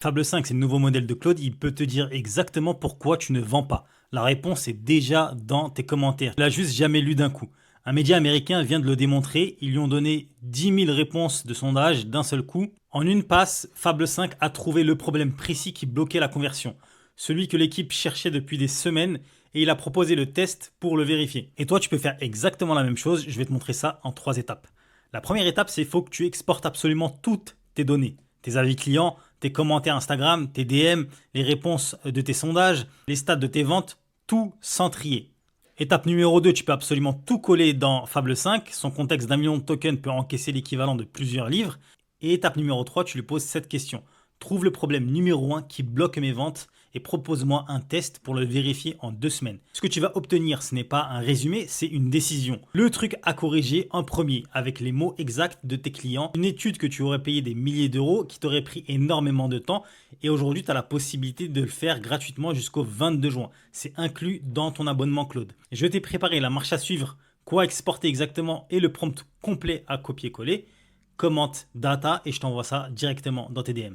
Fable 5, c'est le nouveau modèle de Claude. Il peut te dire exactement pourquoi tu ne vends pas. La réponse est déjà dans tes commentaires. Il l'a juste jamais lu d'un coup. Un média américain vient de le démontrer. Ils lui ont donné 10 000 réponses de sondage d'un seul coup. En une passe, Fable 5 a trouvé le problème précis qui bloquait la conversion. Celui que l'équipe cherchait depuis des semaines et il a proposé le test pour le vérifier. Et toi, tu peux faire exactement la même chose. Je vais te montrer ça en 3 étapes. La première étape, c'est qu'il faut que tu exportes absolument toutes tes données. Tes avis clients, tes commentaires Instagram, tes DM, les réponses de tes sondages, les stats de tes ventes, tout sans trier. Étape numéro 2, tu peux absolument tout coller dans Fable 5. Son contexte d'1 million de tokens peut encaisser l'équivalent de plusieurs livres. Et étape numéro 3, tu lui poses cette question. Trouve le problème numéro 1 qui bloque mes ventes et propose-moi un test pour le vérifier en 2 semaines. Ce que tu vas obtenir, ce n'est pas un résumé, c'est une décision. Le truc à corriger en premier, avec les mots exacts de tes clients. Une étude que tu aurais payé des milliers d'euros, qui t'aurait pris énormément de temps. Et aujourd'hui, tu as la possibilité de le faire gratuitement jusqu'au 22 juin. C'est inclus dans ton abonnement Claude. Je t'ai préparé la marche à suivre, quoi exporter exactement et le prompt complet à copier-coller. Commente data et je t'envoie ça directement dans tes DM.